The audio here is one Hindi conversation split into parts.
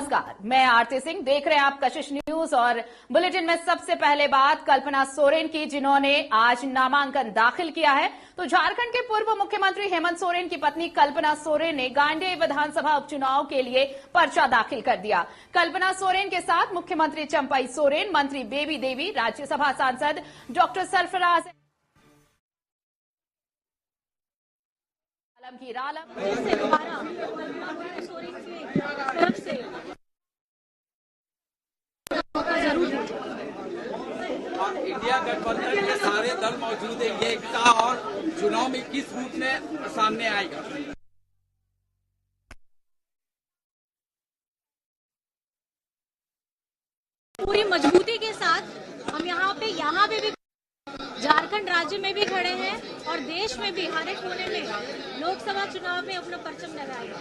नमस्कार, मैं आरती सिंह, देख रहे हैं आप कशिश न्यूज। और बुलेटिन में सबसे पहले बात कल्पना सोरेन की, जिन्होंने आज नामांकन दाखिल किया है। तो झारखंड के पूर्व मुख्यमंत्री हेमंत सोरेन की पत्नी कल्पना सोरेन ने गांडेय विधानसभा उपचुनाव के लिए पर्चा दाखिल कर दिया। कल्पना सोरेन के साथ मुख्यमंत्री चंपई सोरेन, मंत्री बेबी देवी, राज्यसभा सांसद डॉक्टर सरफराज आलमगीर आलम इंडिया गठबंधन के सारे दल मौजूद है, ये एकता और चुनाव में किस रूप में सामने आएगा? पूरी मजबूती के साथ हम यहाँ पे भी झारखंड राज्य में भी खड़े हैं और देश में भी हर एक कोने में लोकसभा चुनाव में अपना परचम लगाएगा।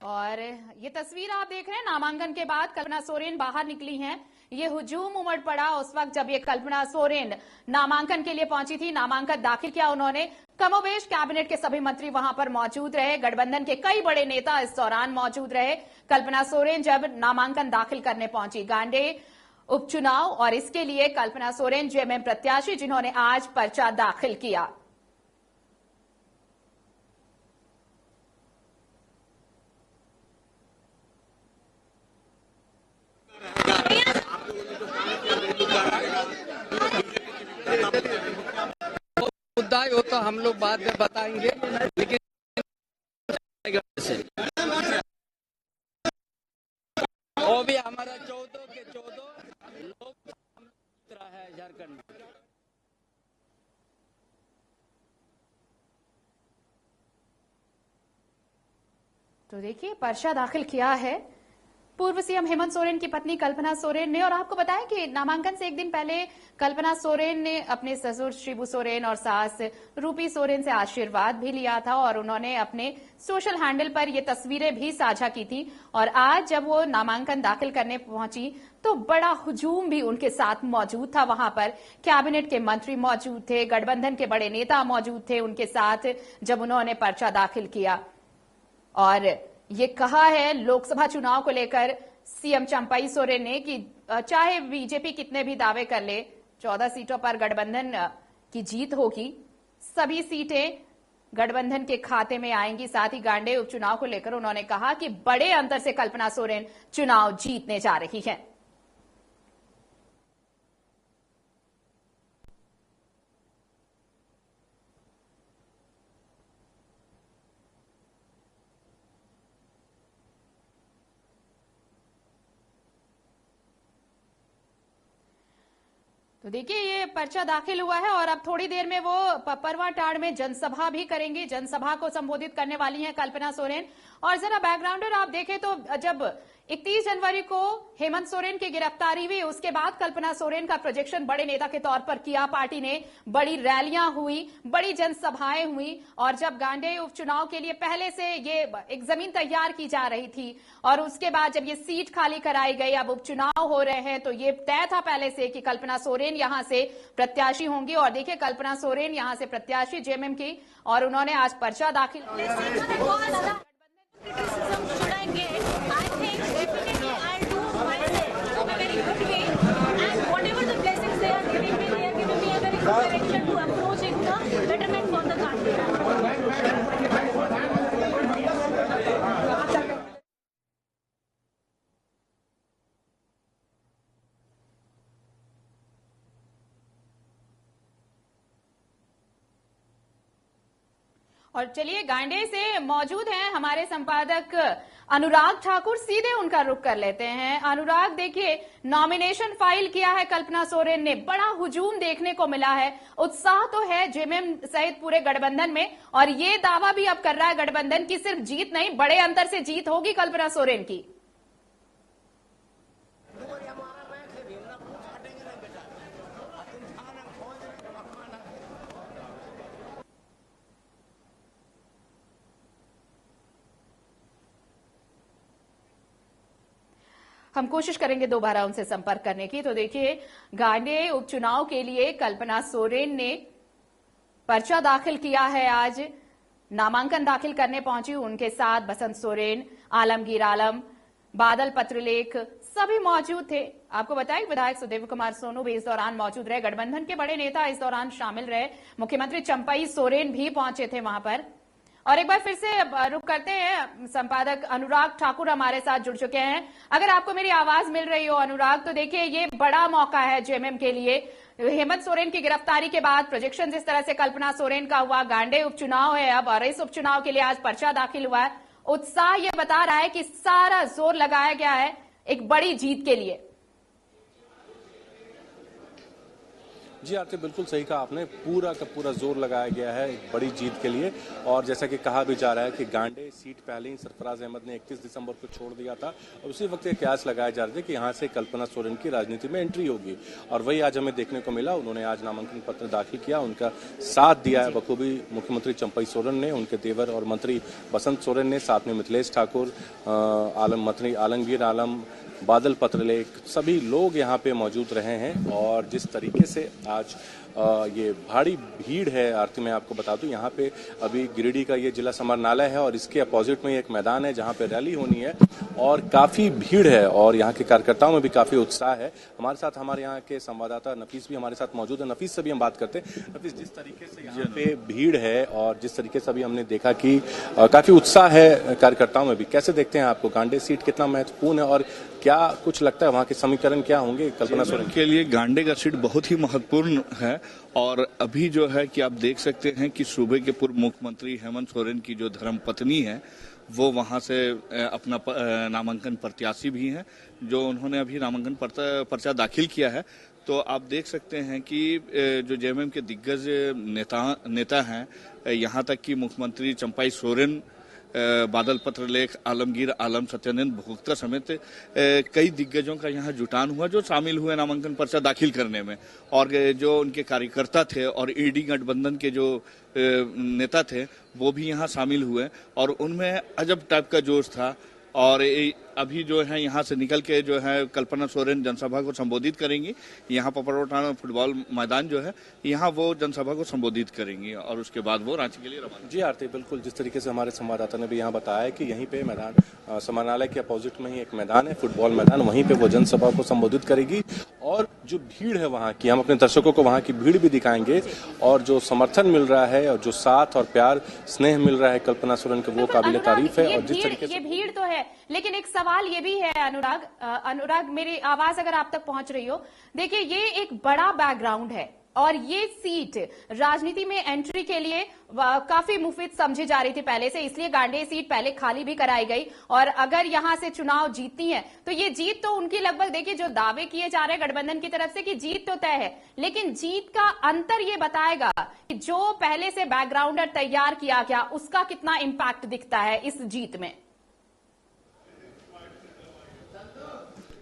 और ये तस्वीर आप देख रहे हैं, नामांकन के बाद कल्पना सोरेन बाहर निकली हैं। ये हुजूम उमड़ पड़ा उस वक्त जब ये कल्पना सोरेन नामांकन के लिए पहुंची थी। नामांकन दाखिल किया उन्होंने। कमोबेश कैबिनेट के सभी मंत्री वहां पर मौजूद रहे। गठबंधन के कई बड़े नेता इस दौरान मौजूद रहे। कल्पना सोरेन जब नामांकन दाखिल करने पहुंची गांडेय उपचुनाव, और इसके लिए कल्पना सोरेन जेएमएम प्रत्याशी, जिन्होंने आज पर्चा दाखिल किया। मुद्दा हो तो हम लोग बाद में बताएंगे, लेकिन वो भी हमारा 14 के 14 लोग है झारखंड में। तो देखिए, पर्चा दाखिल किया है पूर्व सीएम हेमंत सोरेन की पत्नी कल्पना सोरेन ने। और आपको बताएं कि नामांकन से एक दिन पहले कल्पना सोरेन ने अपने ससुर शिबू सोरेन और सास रूपी सोरेन से आशीर्वाद भी लिया था, और उन्होंने अपने सोशल हैंडल पर ये तस्वीरें भी साझा की थी। और आज जब वो नामांकन दाखिल करने पहुंची तो बड़ा हुजूम भी उनके साथ मौजूद था। वहां पर कैबिनेट के मंत्री मौजूद थे, गठबंधन के बड़े नेता मौजूद थे उनके साथ जब उन्होंने पर्चा दाखिल किया। और ये कहा है लोकसभा चुनाव को लेकर सीएम चंपई सोरेन ने कि चाहे बीजेपी कितने भी दावे कर ले, 14 सीटों पर गठबंधन की जीत होगी। सभी सीटें गठबंधन के खाते में आएंगी। साथ ही गांडेय उपचुनाव को लेकर उन्होंने कहा कि बड़े अंतर से कल्पना सोरेन चुनाव जीतने जा रही हैं। तो देखिए, ये पर्चा दाखिल हुआ है और अब थोड़ी देर में वो परवाटाड़ में जनसभा भी करेंगी। जनसभा को संबोधित करने वाली हैं कल्पना सोरेन। और जरा बैकग्राउंडर आप देखें तो जब 31 जनवरी को हेमंत सोरेन की गिरफ्तारी हुई, उसके बाद कल्पना सोरेन का प्रोजेक्शन बड़े नेता के तौर पर किया पार्टी ने। बड़ी रैलियां हुई, बड़ी जनसभाएं हुई। और जब गांडेय उपचुनाव के लिए पहले से ये एक जमीन तैयार की जा रही थी, और उसके बाद जब ये सीट खाली कराई गई, अब उपचुनाव हो रहे हैं, तो ये तय था पहले से कि कल्पना सोरेन यहां से प्रत्याशी होंगी। और देखिए, कल्पना सोरेन यहां से प्रत्याशी जेएमएम की, और उन्होंने आज पर्चा दाखिल और चलिए, गांडेय से मौजूद हैं हमारे संपादक अनुराग ठाकुर, सीधे उनका रुख कर लेते हैं। अनुराग, देखिए, नॉमिनेशन फाइल किया है कल्पना सोरेन ने, बड़ा हुजूम देखने को मिला है, उत्साह तो है जेएमएम सहित पूरे गठबंधन में, और ये दावा भी अब कर रहा है गठबंधन की सिर्फ जीत नहीं, बड़े अंतर से जीत होगी कल्पना सोरेन की। हम कोशिश करेंगे दोबारा उनसे संपर्क करने की। तो देखिए, गांडे उपचुनाव के लिए कल्पना सोरेन ने पर्चा दाखिल किया है। आज नामांकन दाखिल करने पहुंची, उनके साथ बसंत सोरेन, आलमगीर आलम, बादल पत्रलेख सभी मौजूद थे। आपको बताएं, विधायक सुदेव कुमार सोनू भी इस दौरान मौजूद रहे। गठबंधन के बड़े नेता इस दौरान शामिल रहे। मुख्यमंत्री चंपई सोरेन भी पहुंचे थे वहां पर। और एक बार फिर से रुक करते हैं, संपादक अनुराग ठाकुर हमारे साथ जुड़ चुके हैं। अगर आपको मेरी आवाज मिल रही हो अनुराग, तो देखिए ये बड़ा मौका है जेएमएम के लिए। हेमंत सोरेन की गिरफ्तारी के बाद प्रोजेक्शन जिस तरह से कल्पना सोरेन का हुआ, गांडे उपचुनाव है अब, और इस उपचुनाव के लिए आज पर्चा दाखिल हुआ है। उत्साह ये बता रहा है कि सारा जोर लगाया गया है एक बड़ी जीत के लिए। जी आरती, बिल्कुल सही कहा आपने, पूरा का पूरा जोर लगाया गया है एक बड़ी जीत के लिए। और जैसा कि कहा भी जा रहा है कि गांडे सीट पहले ही सरफराज अहमद ने 31 दिसंबर को छोड़ दिया था और उसी वक्त ये कयास लगाया जा रहा था कि यहाँ से कल्पना सोरेन की राजनीति में एंट्री होगी, और वही आज हमें देखने को मिला। उन्होंने आज नामांकन पत्र दाखिल किया, उनका साथ दिया है बखूबी मुख्यमंत्री चंपई सोरेन ने, उनके देवर और मंत्री बसंत सोरेन ने, साथ में मिथिलेश ठाकुर, मंत्री आलमगीर आलम, बादल पत्रलेख, सभी लोग यहाँ पे मौजूद रहे हैं। और जिस तरीके से आज ये भारी भीड़ है आरती, मैं आपको बता दूं, यहाँ पे अभी गिरिडीह का ये जिला समाहरणालय है और इसके अपोजिट में एक मैदान है जहाँ पे रैली होनी है और काफी भीड़ है और यहाँ के कार्यकर्ताओं में भी काफी उत्साह है। हमारे साथ हमारे यहाँ के संवाददाता नफीस भी हमारे साथ मौजूद है। नफीस से भी हम बात करते हैं। नफीस, जिस तरीके से यहाँ पे भीड़ है और जिस तरीके से अभी हमने देखा कि काफी उत्साह है कार्यकर्ताओं में भी, कैसे देखते हैं आपको? गांडे सीट कितना महत्वपूर्ण है और क्या कुछ लगता है वहाँ के समीकरण क्या होंगे कल्पना सोरेन के लिए? गांडे का सीट बहुत ही महत्वपूर्ण है और अभी जो है कि आप देख सकते हैं कि सूबे के पूर्व मुख्यमंत्री हेमंत सोरेन की जो धर्मपत्नी है वो वहां से अपना नामांकन प्रत्याशी भी हैं, जो उन्होंने अभी नामांकन पर्चा दाखिल किया है। तो आप देख सकते हैं कि जो जेएमएम के दिग्गज नेता हैं, यहाँ तक कि मुख्यमंत्री चंपई सोरेन, बादल पत्रलेख, आलमगीर आलम, सत्यानंद भोक्ता समेत कई दिग्गजों का यहाँ जुटान हुआ जो शामिल हुए नामांकन पर्चा दाखिल करने में। और जो उनके कार्यकर्ता थे और ईडी गठबंधन के जो नेता थे वो भी यहाँ शामिल हुए और उनमें अजब टाइप का जोश था। और अभी जो है यहाँ से निकल के जो है कल्पना सोरेन जनसभा को संबोधित करेंगी। यहाँ पपरोटा फुटबॉल मैदान जो है यहाँ वो जनसभा को संबोधित करेंगी और उसके बाद वो रांची के लिए रवाना। जी आरती, बिल्कुल जिस तरीके से हमारे संवाददाता ने भी यहाँ बताया है कि यहीं पे मैदान समाहरणालय के अपोजिट में ही एक मैदान है, फुटबॉल मैदान, वहीं पे वो जनसभा को संबोधित करेगी। और जो भीड़ है वहाँ की, हम अपने दर्शकों को वहाँ की भीड़ भी दिखाएंगे और जो समर्थन मिल रहा है और जो साथ और प्यार स्नेह मिल रहा है कल्पना सोरेन को, वो काबिल तारीफ है। और जिस तरीके से ये भीड़ तो है, लेकिन एक सवाल ये भी है अनुराग, मेरी आवाज अगर आप तक पहुंच रही हो, देखिए ये एक बड़ा बैकग्राउंड है और ये सीट राजनीति में एंट्री के लिए काफी मुफीद समझी जा रही थी पहले से, इसलिए गांडे सीट पहले खाली भी कराई गई। और अगर यहां से चुनाव जीतती है तो ये जीत तो उनकी लगभग, देखिए जो दावे किए जा रहे हैं गठबंधन की तरफ से कि जीत तो तय है, लेकिन जीत का अंतर ये बताएगा कि जो पहले से बैकग्राउंडर तैयार किया गया उसका कितना इंपैक्ट दिखता है इस जीत में।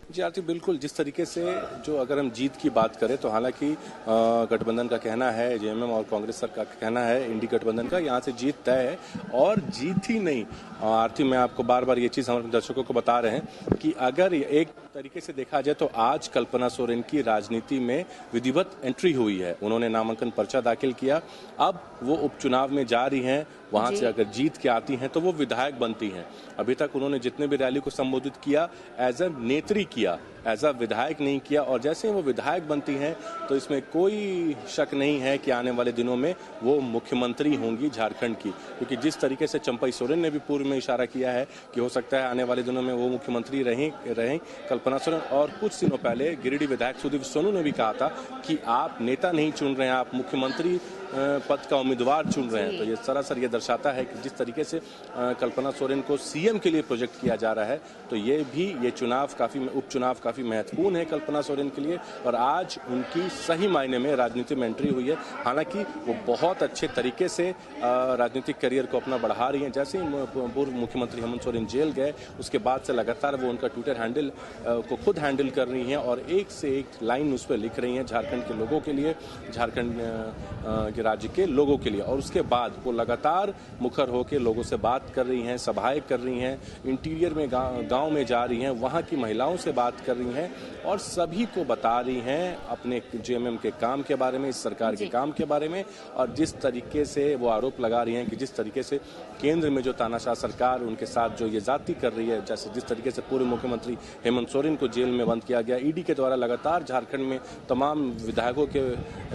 जी आरती, बिल्कुल जिस तरीके से जो अगर हम जीत की बात करें तो हालांकि गठबंधन का कहना है, जेएमएम और कांग्रेस का कहना है, इंडी गठबंधन का, यहाँ से जीत तय है। और जीत ही नहीं आरती, मैं आपको बार बार ये चीज़ हमारे दर्शकों को बता रहे हैं कि अगर एक तरीके से देखा जाए तो आज कल्पना सोरेन की राजनीति में विधिवत एंट्री हुई है। उन्होंने नामांकन पर्चा दाखिल किया, अब वो उपचुनाव में जा रही हैं, वहां से अगर जीत के आती हैं तो वो विधायक बनती हैं। अभी तक उन्होंने जितने भी रैली को संबोधित किया एज अ नेत्री किया, एज अ विधायक नहीं किया। और जैसे ही वो विधायक बनती हैं तो इसमें कोई शक नहीं है कि आने वाले दिनों में वो मुख्यमंत्री होंगी झारखंड की, क्योंकि जिस तरीके से चंपई सोरेन ने भी पूर्व में इशारा किया है कि हो सकता है आने वाले दिनों में वो मुख्यमंत्री रहें कल्पना सोरेन। और कुछ दिनों पहले गिरिडीह विधायक सुदेव सोनू ने भी कहा था कि आप नेता नहीं चुन रहे हैं, आप मुख्यमंत्री पद का उम्मीदवार चुन रहे हैं। तो ये सरासर ये दर्शाता है कि जिस तरीके से कल्पना सोरेन को सीएम के लिए प्रोजेक्ट किया जा रहा है, तो ये उपचुनाव काफी महत्वपूर्ण है कल्पना सोरेन के लिए। और आज उनकी सही मायने में राजनीति में एंट्री हुई है। हालांकि वो बहुत अच्छे तरीके से राजनीतिक करियर को अपना बढ़ा रही हैं। जैसे ही पूर्व मुख्यमंत्री हेमंत सोरेन जेल गए उसके बाद से लगातार वो उनका ट्विटर हैंडल को खुद हैंडल कर रही हैं और एक से एक लाइन उस पर लिख रही हैं झारखंड के लोगों के लिए, झारखंड राज्य के लोगों के लिए। और उसके बाद वो लगातार मुखर होकर लोगों से बात कर रही हैं, सभाएं कर रही हैं, इंटीरियर में गांव में जा रही हैं, वहां की महिलाओं से बात कर रही हैं और सभी को बता रही हैं अपने जेएमएम के काम के बारे में, इस सरकार के काम के बारे में। और जिस तरीके से वो आरोप लगा रही हैं कि जिस तरीके से केंद्र में जो तानाशाह सरकार उनके साथ जो ये जाति कर रही है, जैसे जिस तरीके से पूर्व मुख्यमंत्री हेमंत सोरेन को जेल में बंद किया गया, ईडी के द्वारा लगातार झारखंड में तमाम विधायकों के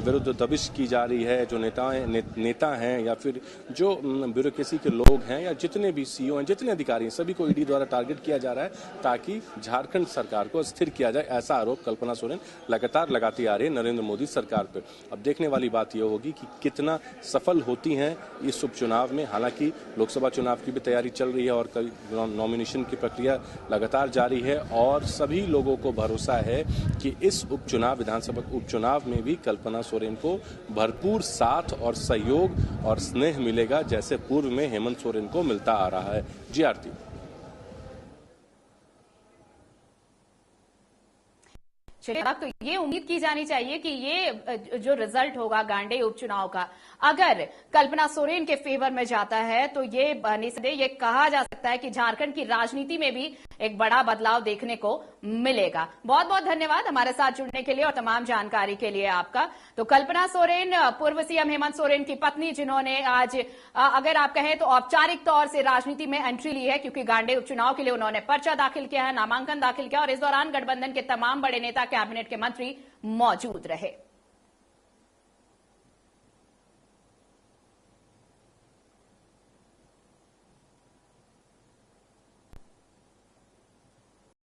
विरुद्ध दबिश की जा रही है, जो नेता हैं या फिर जो ब्यूरोक्रेसी के लोग हैं या जितने भी सीईओ हैं, जितने अधिकारी हैं, सभी को ईडी द्वारा टारगेट किया जा रहा है ताकि झारखंड सरकार को अस्थिर किया जाए। ऐसा आरोप कल्पना सोरेन लगातार लगाती आ रही है नरेंद्र मोदी सरकार पर। अब देखने वाली बात यह होगी कि कितना सफल होती हैं इस उपचुनाव में। हालांकि लोकसभा चुनाव की भी तैयारी चल रही है और कई नॉमिनेशन की प्रक्रिया लगातार जारी है और सभी लोगों को भरोसा है कि इस उपचुनाव, विधानसभा उपचुनाव में भी कल्पना सोरेन को भरपूर साथ और सहयोग और स्नेह मिलेगा, जैसे पूर्व में हेमंत सोरेन को मिलता आ रहा है। जी आरती। चलिए, अब तो ये उम्मीद की जानी चाहिए कि ये जो रिजल्ट होगा गांडे उपचुनाव का, अगर कल्पना सोरेन के फेवर में जाता है तो ये निसंदेह ये कहा जा सकता है कि झारखंड की राजनीति में भी एक बड़ा बदलाव देखने को मिलेगा। बहुत बहुत धन्यवाद हमारे साथ जुड़ने के लिए और तमाम जानकारी के लिए आपका। तो कल्पना सोरेन पूर्व सीएम हेमंत सोरेन की पत्नी, जिन्होंने आज अगर आप कहें तो औपचारिक तौर से राजनीति में एंट्री ली है, क्योंकि गांडे उपचुनाव के लिए उन्होंने पर्चा दाखिल किया है, नामांकन दाखिल किया और इस दौरान गठबंधन के तमाम बड़े नेता कैबिनेट के मंत्री मौजूद रहे।